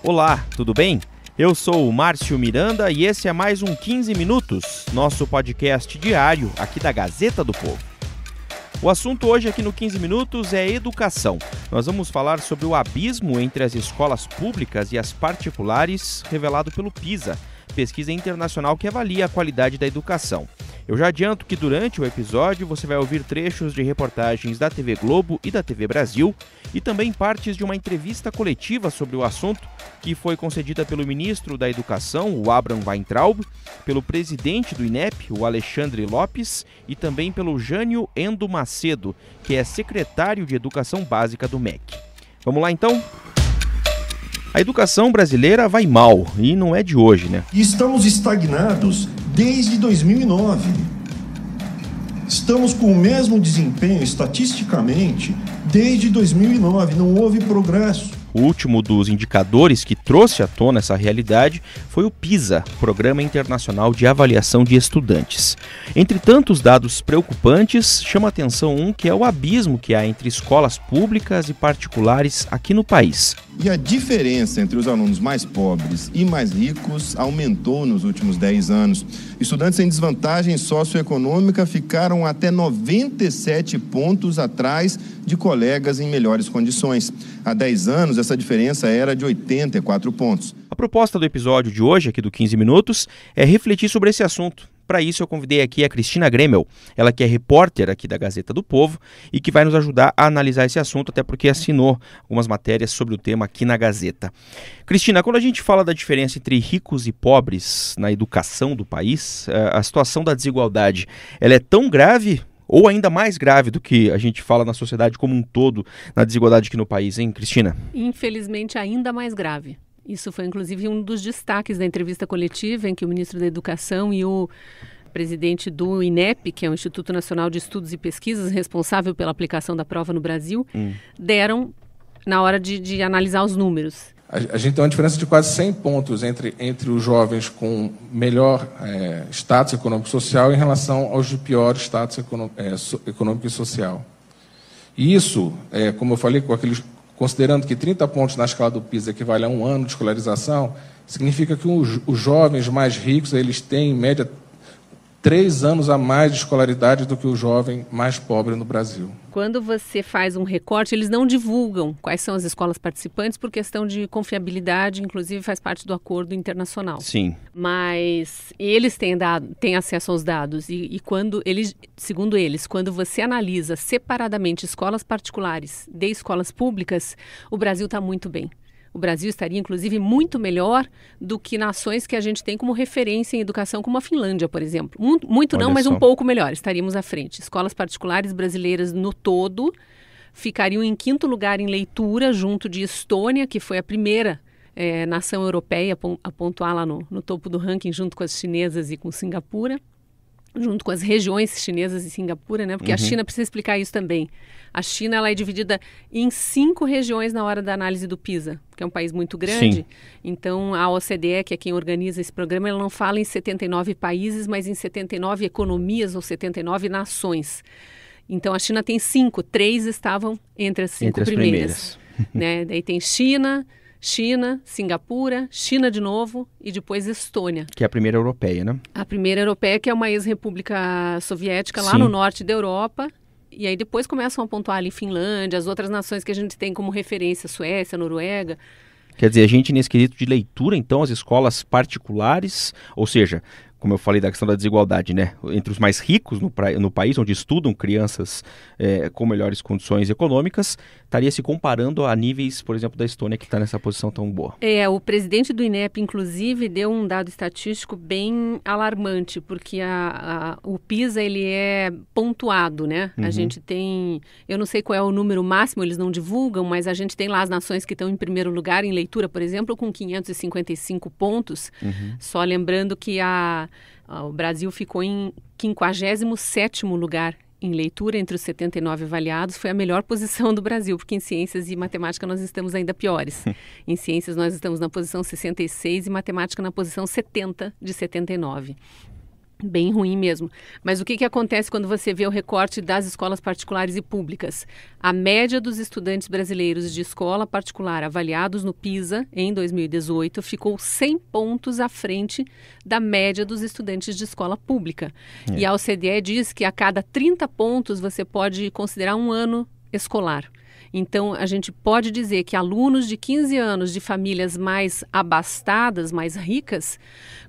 Olá, tudo bem? Eu sou o Márcio Miranda e esse é mais um 15 Minutos, nosso podcast diário aqui da Gazeta do Povo. O assunto hoje aqui no 15 Minutos é educação. Nós vamos falar sobre o abismo entre as escolas públicas e as particulares revelado pelo PISA, pesquisa internacional que avalia a qualidade da educação. Eu já adianto que durante o episódio você vai ouvir trechos de reportagens da TV Globo e da TV Brasil e também partes de uma entrevista coletiva sobre o assunto que foi concedida pelo ministro da Educação, o Abraham Weintraub, pelo presidente do INEP, o Alexandre Lopes, e também pelo Jânio Endo Macedo, que é secretário de Educação Básica do MEC. Vamos lá então? A educação brasileira vai mal, e não é de hoje, né? Estamos estagnados desde 2009. Estamos com o mesmo desempenho estatisticamente desde 2009, não houve progresso. O último dos indicadores que trouxe à tona essa realidade foi o PISA, Programa Internacional de Avaliação de Estudantes. Entre tantos dados preocupantes, chama a atenção um que é o abismo que há entre escolas públicas e particulares aqui no país. E a diferença entre os alunos mais pobres e mais ricos aumentou nos últimos 10 anos. Estudantes em desvantagem socioeconômica ficaram até 97 pontos atrás de colegas em melhores condições. Há 10 anos, essa diferença era de 84 pontos. A proposta do episódio de hoje, aqui do 15 Minutos, é refletir sobre esse assunto. Para isso, eu convidei aqui a Cristina Gremel, ela que é repórter aqui da Gazeta do Povo e que vai nos ajudar a analisar esse assunto, até porque assinou algumas matérias sobre o tema aqui na Gazeta. Cristina, quando a gente fala da diferença entre ricos e pobres na educação do país, a situação da desigualdade, ela é tão grave ou ainda mais grave do que a gente fala na sociedade como um todo, na desigualdade aqui no país, hein, Cristina? Infelizmente, ainda mais grave. Isso foi, inclusive, um dos destaques da entrevista coletiva em que o ministro da Educação e o presidente do INEP, que é o Instituto Nacional de Estudos e Pesquisas, responsável pela aplicação da prova no Brasil, deram na hora de analisar os números. A gente tem uma diferença de quase 100 pontos entre os jovens com melhor status econômico e social em relação aos de pior status econômico e social. E isso, como eu falei, considerando que 30 pontos na escala do PISA equivale a um ano de escolarização, significa que os jovens mais ricos eles têm, em média, 3 anos a mais de escolaridade do que o jovem mais pobre no Brasil. Quando você faz um recorte, eles não divulgam quais são as escolas participantes por questão de confiabilidade, inclusive faz parte do acordo internacional. Sim. Mas eles têm acesso aos dados e quando eles, segundo eles, quando você analisa separadamente escolas particulares de escolas públicas, o Brasil está muito bem. O Brasil estaria, inclusive, muito melhor do que nações que a gente tem como referência em educação, como a Finlândia, por exemplo. Muito não, mas um pouco melhor. Estaríamos à frente. Escolas particulares brasileiras no todo ficariam em 5º lugar em leitura, junto de Estônia, que foi a primeira nação europeia a pontuar lá no topo do ranking, junto com as chinesas e com Singapura. Junto com as regiões chinesas e Singapura, né? Porque a China precisa explicar isso também. A China ela é dividida em 5 regiões na hora da análise do PISA, que é um país muito grande. Sim. Então, a OCDE, que é quem organiza esse programa, ela não fala em 79 países, mas em 79 economias ou 79 nações. Então, a China tem 5, 3 estavam entre as 5 primeiras. Né? Daí tem China, Singapura, China de novo e depois Estônia. Que é a primeira europeia, né? A primeira europeia, que é uma ex-república soviética lá Sim. no norte da Europa. E aí depois começam a pontuar ali Finlândia, as outras nações que a gente tem como referência, Suécia, Noruega. Quer dizer, a gente nesse quesito de leitura, então, as escolas particulares, ou seja, como eu falei da questão da desigualdade, né? Entre os mais ricos no país, onde estudam crianças com melhores condições econômicas, estaria se comparando a níveis, por exemplo, da Estônia, que está nessa posição tão boa. O presidente do INEP, inclusive, deu um dado estatístico bem alarmante, porque o PISA ele é pontuado, né? A gente tem, eu não sei qual é o número máximo, eles não divulgam, mas a gente tem lá as nações que estão em primeiro lugar em leitura, por exemplo, com 555 pontos. Só lembrando que o Brasil ficou em 57º lugar em leitura entre os 79 avaliados. Foi a melhor posição do Brasil, porque em ciências e matemática nós estamos ainda piores. Em ciências nós estamos na posição 66 e matemática na posição 70 de 79. Bem ruim mesmo. Mas o que acontece quando você vê o recorte das escolas particulares e públicas? A média dos estudantes brasileiros de escola particular avaliados no PISA em 2018 ficou 100 pontos à frente da média dos estudantes de escola pública. E a OCDE diz que a cada 30 pontos você pode considerar um ano escolar. Então, a gente pode dizer que alunos de 15 anos de famílias mais abastadas, mais ricas,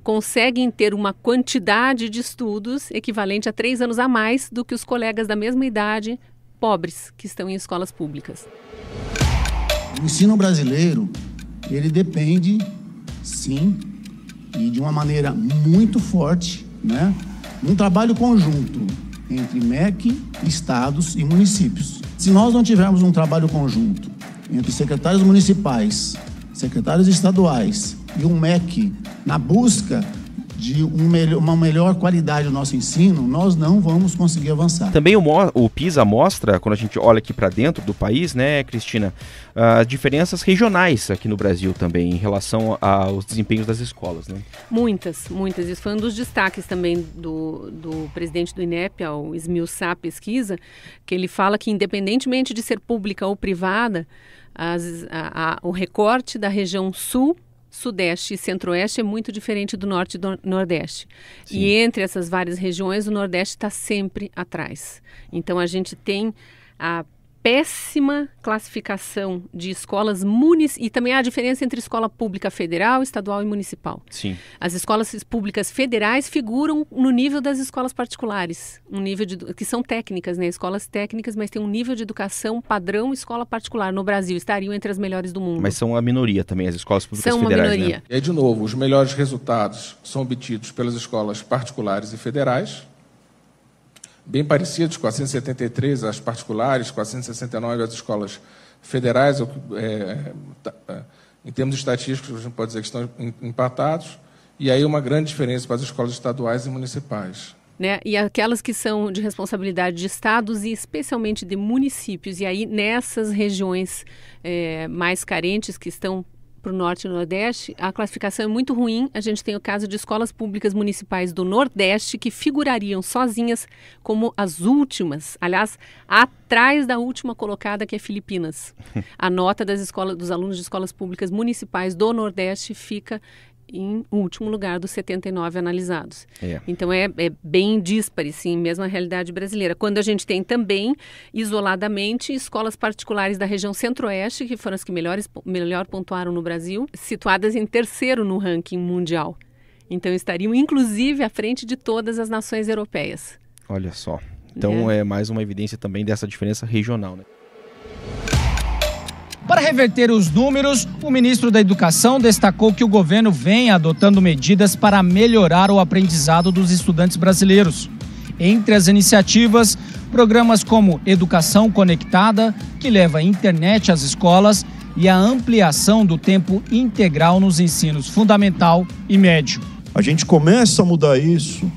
conseguem ter uma quantidade de estudos equivalente a 3 anos a mais do que os colegas da mesma idade pobres que estão em escolas públicas. O ensino brasileiro, ele depende, sim, e de uma maneira muito forte, né, um trabalho conjunto entre MEC, estados e municípios. Se nós não tivermos um trabalho conjunto entre secretários municipais, secretários estaduais e um MEC na busca de uma melhor qualidade do nosso ensino, nós não vamos conseguir avançar. Também o PISA mostra, quando a gente olha aqui para dentro do país, né, Cristina, as diferenças regionais aqui no Brasil também em relação aos desempenhos das escolas, né? Muitas. Isso foi um dos destaques também do presidente do INEP, ao esmiuçar a pesquisa, que ele fala que independentemente de ser pública ou privada, o recorte da região sul, Sudeste e Centro-Oeste é muito diferente do Norte e do Nordeste. Sim. E entre essas várias regiões, o Nordeste está sempre atrás. Então, a gente tem a péssima classificação de escolas municipais, e também há a diferença entre escola pública federal, estadual e municipal. Sim. As escolas públicas federais figuram no nível das escolas particulares, um nível que são técnicas, né? Escolas técnicas, mas tem um nível de educação padrão escola particular. No Brasil, estariam entre as melhores do mundo. Mas são a minoria também, as escolas públicas são federais, uma minoria. Né? E aí, de novo, os melhores resultados são obtidos pelas escolas particulares e federais, bem parecidos, 473 as particulares, 469 as escolas federais. Em termos estatísticos, a gente pode dizer que estão empatados, e aí uma grande diferença para as escolas estaduais e municipais. Né? E aquelas que são de responsabilidade de estados e especialmente de municípios, e aí nessas regiões mais carentes que estão para o Norte e Nordeste, a classificação é muito ruim. A gente tem o caso de escolas públicas municipais do Nordeste que figurariam sozinhas como as últimas, aliás, atrás da última colocada, que é Filipinas. A nota dos alunos de escolas públicas municipais do Nordeste fica em último lugar dos 79 analisados. Então é bem díspare, sim, mesmo a realidade brasileira. Quando a gente tem também, isoladamente, escolas particulares da região Centro-Oeste, que foram as que melhor pontuaram no Brasil, situadas em terceiro no ranking mundial. Então estariam, inclusive, à frente de todas as nações europeias. Olha só. Então é mais uma evidência também dessa diferença regional, né? Para reverter os números, o ministro da Educação destacou que o governo vem adotando medidas para melhorar o aprendizado dos estudantes brasileiros. Entre as iniciativas, programas como Educação Conectada, que leva a internet às escolas, e a ampliação do tempo integral nos ensinos fundamental e médio. A gente começa a mudar isso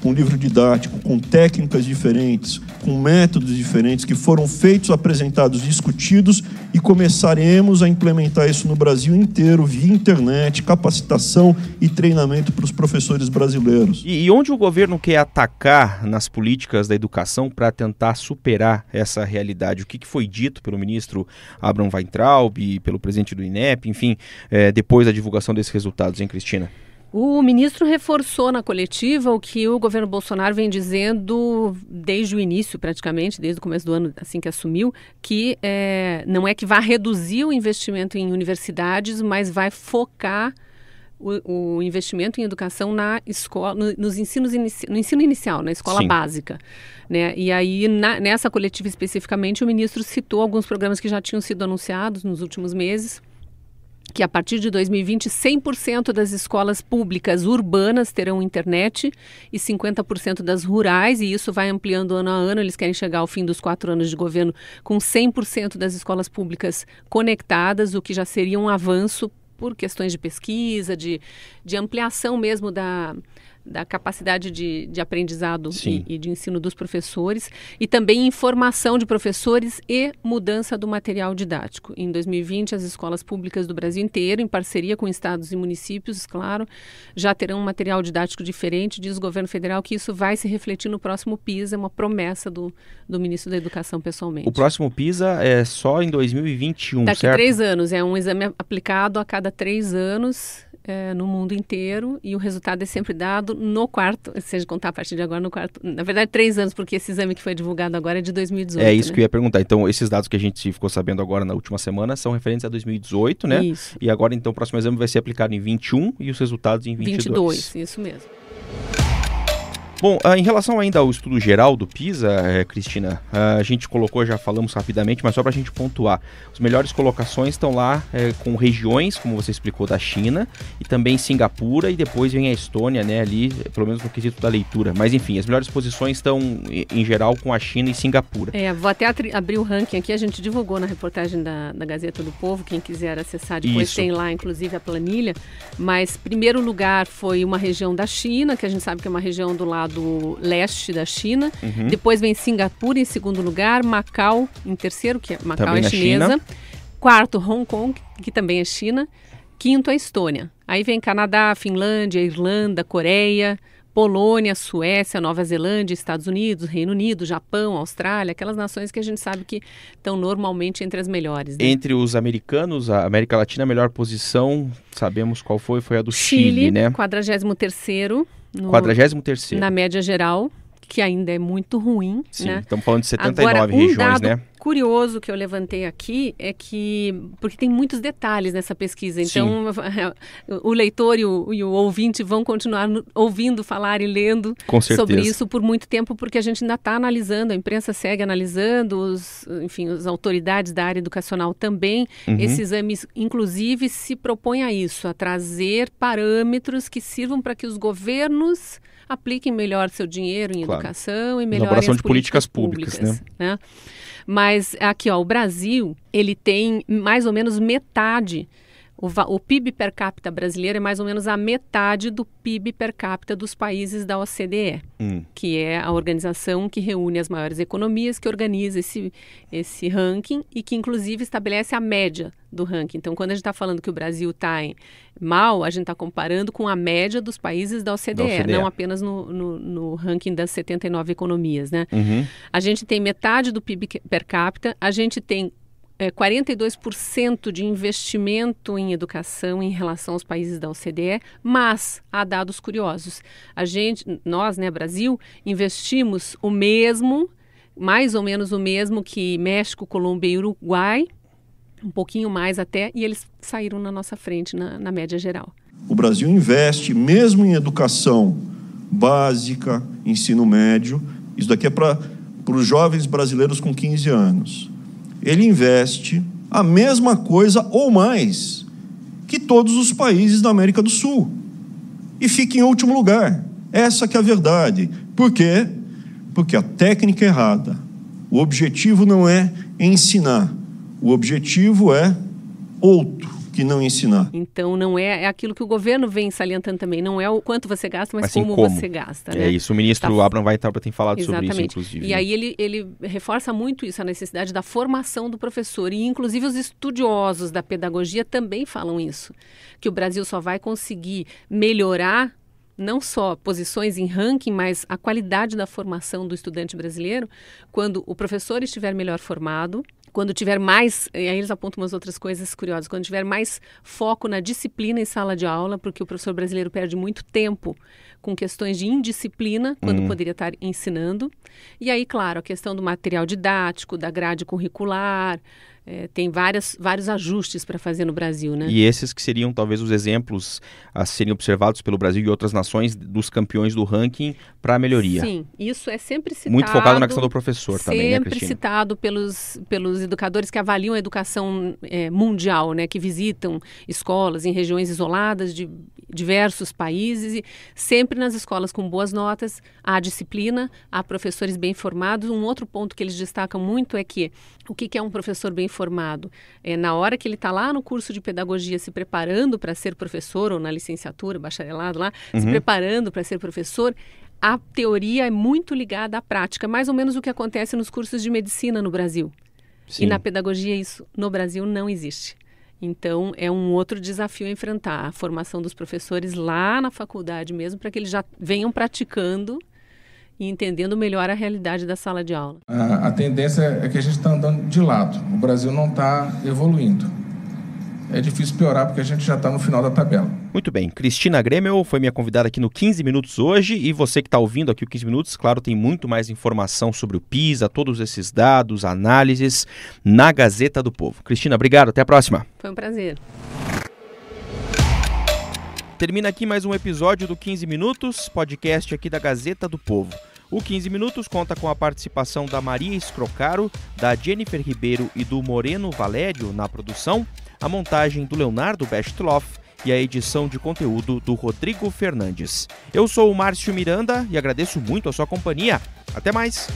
com livro didático, com técnicas diferentes, com métodos diferentes que foram feitos, apresentados, discutidos, e começaremos a implementar isso no Brasil inteiro, via internet, capacitação e treinamento para os professores brasileiros. E onde o governo quer atacar nas políticas da educação para tentar superar essa realidade? O que foi dito pelo ministro Abraham Weintraub e pelo presidente do INEP, enfim, depois da divulgação desses resultados, hein, Cristina? O ministro reforçou na coletiva o que o governo Bolsonaro vem dizendo desde o início, praticamente, desde o começo do ano, assim que assumiu, que não é que vai reduzir o investimento em universidades, mas vai focar o investimento em educação na escola, no ensino inicial, na escola básica. Né? E aí, nessa coletiva especificamente, o ministro citou alguns programas que já tinham sido anunciados nos últimos meses, que a partir de 2020, 100% das escolas públicas urbanas terão internet e 50% das rurais, e isso vai ampliando ano a ano. Eles querem chegar ao fim dos 4 anos de governo com 100% das escolas públicas conectadas, o que já seria um avanço por questões de pesquisa, de ampliação mesmo da capacidade de aprendizado e de ensino dos professores, e também informação de professores e mudança do material didático. Em 2020, as escolas públicas do Brasil inteiro, em parceria com estados e municípios, claro, já terão um material didático diferente. Diz o governo federal que isso vai se refletir no próximo PISA, é uma promessa do ministro da Educação pessoalmente. O próximo PISA é só em 2021, Daqui certo? 3 anos, é um exame aplicado a cada 3 anos no mundo inteiro, e o resultado é sempre dado no quarto, seja contar a partir de agora no quarto, na verdade 3 anos, porque esse exame que foi divulgado agora é de 2018. É isso, né? que eu ia perguntar. Então, esses dados que a gente ficou sabendo agora na última semana são referentes a 2018, né? Isso. E agora, então, o próximo exame vai ser aplicado em 21 e os resultados em 22. Isso mesmo. Bom, em relação ainda ao estudo geral do PISA, Cristina, a gente colocou, já falamos rapidamente, mas só para a gente pontuar. As melhores colocações estão lá com regiões, como você explicou, da China, e também Singapura, e depois vem a Estônia, né, ali, pelo menos no quesito da leitura. Mas enfim, as melhores posições estão, em geral, com a China e Singapura. Vou até abrir o ranking aqui, a gente divulgou na reportagem da Gazeta do Povo, quem quiser acessar depois tem lá, inclusive, a planilha. Mas primeiro lugar foi uma região da China, que a gente sabe que é uma região do lado leste da China. Depois vem Singapura em segundo lugar, Macau em terceiro, que Macau também é chinesa. China. Quarto, Hong Kong, que também é China. Quinto, a Estônia. Aí vem Canadá, Finlândia, Irlanda, Coreia, Polônia, Suécia, Nova Zelândia, Estados Unidos, Reino Unido, Japão, Austrália, aquelas nações que a gente sabe que estão normalmente entre as melhores. Né? Entre os americanos, a América Latina, a melhor posição, sabemos qual foi a do Chile, né? 43º. 43º. Na média geral, que ainda é muito ruim. Sim, né? Estamos falando de 79 Agora, regiões, dado né? curioso que eu levantei aqui é que, porque tem muitos detalhes nessa pesquisa, então o leitor e o ouvinte vão continuar ouvindo falar e lendo sobre isso por muito tempo, porque a gente ainda está analisando, a imprensa segue analisando, as autoridades da área educacional também. Esse exame, inclusive, se propõe a isso, a trazer parâmetros que sirvam para que os governos apliquem melhor seu dinheiro em educação e melhorem as políticas públicas, né? Mas aqui, o Brasil, ele tem mais ou menos metade, o PIB per capita brasileiro é mais ou menos a metade do PIB per capita dos países da OCDE, que é a organização que reúne as maiores economias, que organiza esse ranking e que, inclusive, estabelece a média do ranking. Então, quando a gente está falando que o Brasil está mal, a gente está comparando com a média dos países da OCDE. Não apenas no ranking das 79 economias, né? A gente tem metade do PIB per capita, a gente tem 42% de investimento em educação em relação aos países da OCDE, mas há dados curiosos. Nós, Brasil, investimos o mesmo, mais ou menos o mesmo que México, Colômbia e Uruguai, um pouquinho mais até, e eles saíram na nossa frente na média geral. O Brasil investe, mesmo em educação básica, ensino médio, isso daqui é para os jovens brasileiros com 15 anos. Ele investe a mesma coisa ou mais que todos os países da América do Sul. E fica em último lugar. Essa que é a verdade. Por quê? Porque a técnica é errada. O objetivo não é ensinar. O objetivo é outro que não ensinar. Então, não é aquilo que o governo vem salientando também. Não é o quanto você gasta, mas como você gasta. Né? É isso. O ministro Abraham Weintraub tem falado sobre isso, inclusive. E aí ele reforça muito isso, a necessidade da formação do professor. E, inclusive, os estudiosos da pedagogia também falam isso. Que o Brasil só vai conseguir melhorar não só posições em ranking, mas a qualidade da formação do estudante brasileiro quando o professor estiver melhor formado, quando tiver mais, e aí eles apontam umas outras coisas curiosas, quando tiver mais foco na disciplina em sala de aula, porque o professor brasileiro perde muito tempo com questões de indisciplina, quando poderia estar ensinando. E aí, claro, a questão do material didático, da grade curricular, tem vários ajustes para fazer no Brasil, né? E esses que seriam talvez os exemplos a serem observados pelo Brasil e outras nações dos campeões do ranking para a melhoria. Sim, isso é sempre citado. Muito focado na questão do professor também, né, Cristina? Sempre citado pelos educadores que avaliam a educação mundial, né? Que visitam escolas em regiões isoladas de diversos países e sempre nas escolas com boas notas, há disciplina, há professores bem formados. Um outro ponto que eles destacam muito é que o que é um professor bem formado? formado, na hora que ele está lá no curso de pedagogia se preparando para ser professor, ou na licenciatura, bacharelado lá, se preparando para ser professor, a teoria é muito ligada à prática, mais ou menos o que acontece nos cursos de medicina no Brasil. Sim. E na pedagogia isso no Brasil não existe. Então, é um outro desafio a enfrentar, a formação dos professores lá na faculdade mesmo, para que eles já venham praticando e entendendo melhor a realidade da sala de aula. A tendência é que a gente está andando de lado. O Brasil não está evoluindo. É difícil piorar porque a gente já está no final da tabela. Muito bem, Cristina Gremel foi minha convidada aqui no 15 Minutos hoje, e você que está ouvindo aqui o 15 Minutos, claro, tem muito mais informação sobre o PISA, todos esses dados, análises, na Gazeta do Povo. Cristina, obrigado, até a próxima. Foi um prazer. Termina aqui mais um episódio do 15 Minutos, podcast aqui da Gazeta do Povo. O 15 Minutos conta com a participação da Maria Escrocaro, da Jennifer Ribeiro e do Moreno Valério na produção, a montagem do Leonardo Bestloff e a edição de conteúdo do Rodrigo Fernandes. Eu sou o Márcio Miranda e agradeço muito a sua companhia. Até mais!